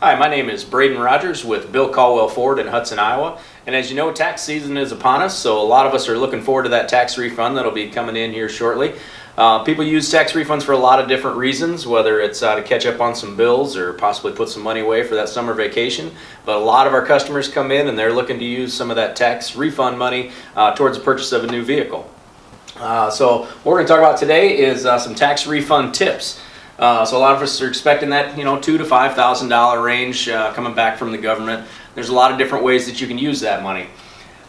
Hi, my name is Braden Rogers with Bill Caldwell Ford in Hudson, Iowa. And as you know, tax season is upon us, so a lot of us are looking forward to that tax refund that'll be coming in here shortly. People use tax refunds for a lot of different reasons, whether it's to catch up on some bills or possibly put some money away for that summer vacation. But a lot of our customers come in and they're looking to use some of that tax refund money towards the purchase of a new vehicle. So what we're going to talk about today is some tax refund tips. So a lot of us are expecting that, $2,000 to $5,000 range coming back from the government. There's a lot of different ways that you can use that money.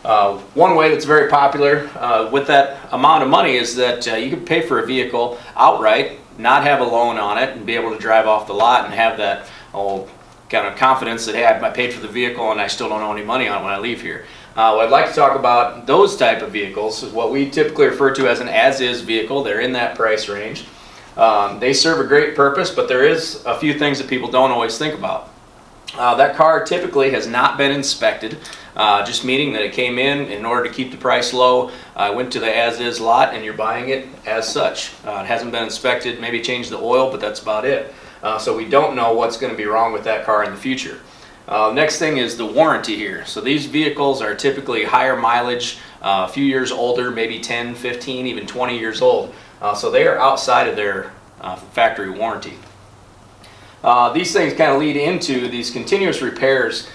One way that's very popular with that amount of money is that you can pay for a vehicle outright, not have a loan on it, and be able to drive off the lot and have that kind of confidence that, hey, I paid for the vehicle and I still don't owe any money on it when I leave here. What I'd like to talk about those type of vehicles is what we typically refer to as an as-is vehicle. They're in that price range. They serve a great purpose, but there is a few things that people don't always think about. That car typically has not been inspected, just meaning that it came in order to keep the price low. Went to the as-is lot and you're buying it as such. It hasn't been inspected, maybe changed the oil, but that's about it. So we don't know what's going to be wrong with that car in the future. Next thing is the warranty here. So these vehicles are typically higher mileage, a few years older, maybe 10, 15, even 20 years old. So they are outside of their factory warranty. These things kind of lead into these continuous repairs.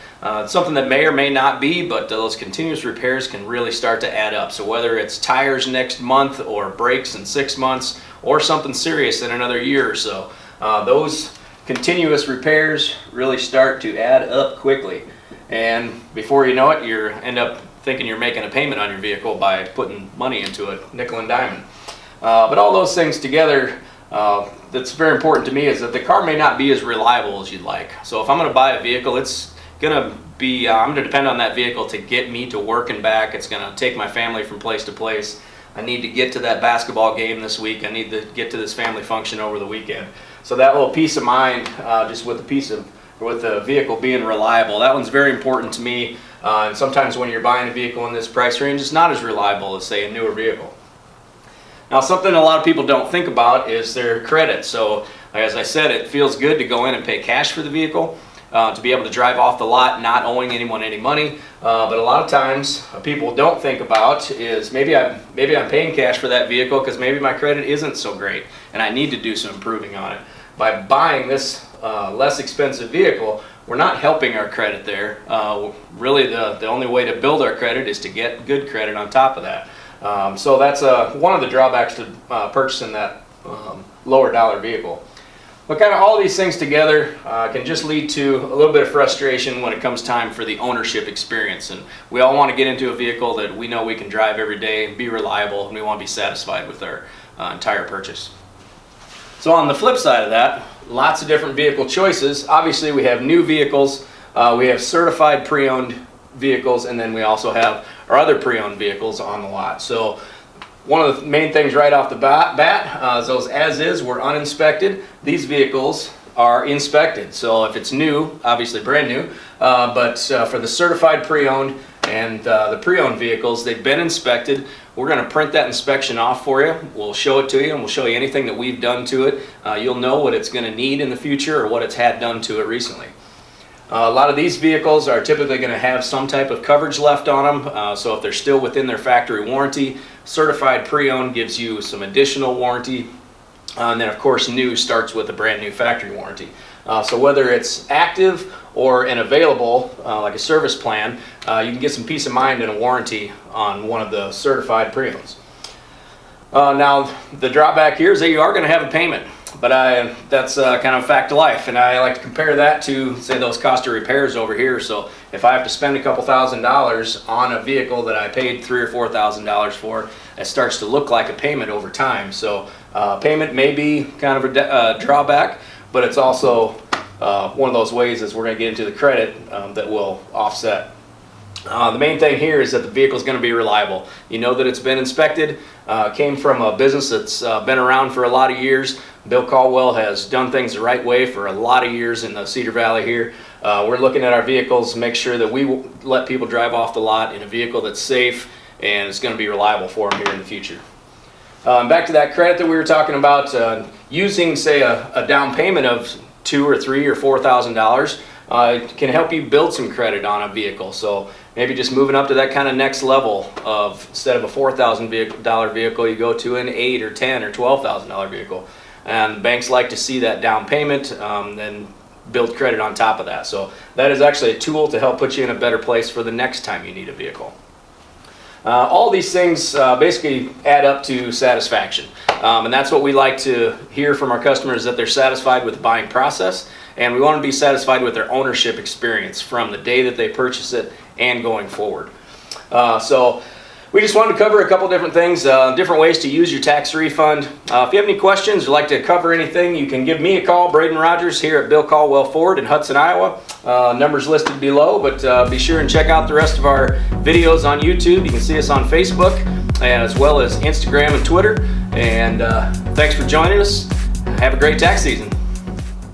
Something that may or may not be, but those continuous repairs can really start to add up. So whether it's tires next month or brakes in 6 months or something serious in another year or so, those continuous repairs really start to add up quickly. And before you know it, you end up thinking you're making a payment on your vehicle by putting money into it, nickel and diamond. But all those things together, that's very important to me, is that the car may not be as reliable as you'd like. So if I'm going to buy a vehicle, it's going to be, I'm going to depend on that vehicle to get me to work and back. It's going to take my family from place to place. I need to get to that basketball game this week. I need to get to this family function over the weekend. So that little peace of mind, just with the vehicle being reliable, that one's very important to me. And sometimes when you're buying a vehicle in this price range, it's not as reliable as, say, a newer vehicle. Now, something a lot of people don't think about is their credit. So, as I said, it feels good to go in and pay cash for the vehicle, to be able to drive off the lot not owing anyone any money. But a lot of times, people don't think about is maybe I'm paying cash for that vehicle because maybe my credit isn't so great and I need to do some improving on it. By buying this less expensive vehicle, we're not helping our credit there. Really, the only way to build our credit is to get good credit on top of that. So that's one of the drawbacks to purchasing that lower dollar vehicle. But kind of all these things together can just lead to a little bit of frustration when it comes time for the ownership experience. And we all want to get into a vehicle that we know we can drive every day, be reliable, and we want to be satisfied with our entire purchase. So on the flip side of that, lots of different vehicle choices. Obviously we have new vehicles, we have certified pre-owned vehicles, and then we also have our other pre-owned vehicles on the lot. So one of the main things right off the bat is those as-is were uninspected. These vehicles are inspected. So if it's new, obviously brand new, but for the certified pre-owned and the pre-owned vehicles, they've been inspected. We're going to print that inspection off for you. We'll show it to you, and we'll show you anything that we've done to it. You'll know what it's going to need in the future or what it's had done to it recently. A lot of these vehicles are typically going to have some type of coverage left on them, so if they're still within their factory warranty, certified pre-owned gives you some additional warranty, and then of course new starts with a brand new factory warranty. So whether it's active or an available, like a service plan, you can get some peace of mind and a warranty on one of the certified pre-owns. Now the drawback here is that you are going to have a payment. But that's kind of a fact of life, and I like to compare that to, say, those cost of repairs over here. So if I have to spend a couple $1,000s on a vehicle that I paid $3,000 or $4,000 for, it starts to look like a payment over time. So payment may be kind of a drawback, but it's also one of those ways, as we're going to get into the credit, that will offset. The main thing here is that the vehicle is going to be reliable. You know that it's been inspected, came from a business that's been around for a lot of years. Bill Caldwell has done things the right way for a lot of years in the Cedar Valley here. We're looking at our vehicles, make sure that we let people drive off the lot in a vehicle that's safe and it's going to be reliable for them here in the future. Back to that credit that we were talking about, using, say, a down payment of $2,000 or $3,000 or $4,000, can help you build some credit on a vehicle. So maybe just moving up to that kind of next level of, instead of a $4,000 vehicle, you go to an $8,000 or $10,000 or $12,000 vehicle. And banks like to see that down payment, then build credit on top of that. So that is actually a tool to help put you in a better place for the next time you need a vehicle. All these things basically add up to satisfaction. And that's what we like to hear from our customers, that they're satisfied with the buying process, and we want to be satisfied with their ownership experience from the day that they purchase it and going forward. So we just wanted to cover a couple different things, different ways to use your tax refund. If you have any questions or like to cover anything, you can give me a call, Braden Rogers, here at Bill Caldwell Ford in Hudson, Iowa. Numbers listed below, but be sure and check out the rest of our videos on YouTube. You can see us on Facebook, as well as Instagram and Twitter. And thanks for joining us. Have a great tax season.